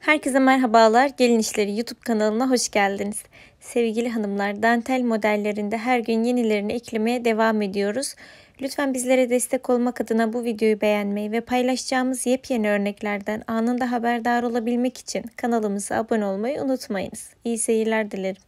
Herkese merhabalar. Gelin İşleri YouTube kanalına hoş geldiniz. Sevgili hanımlar, dantel modellerinde her gün yenilerini eklemeye devam ediyoruz. Lütfen bizlere destek olmak adına bu videoyu beğenmeyi ve paylaşacağımız yepyeni örneklerden anında haberdar olabilmek için kanalımıza abone olmayı unutmayınız. İyi seyirler dilerim.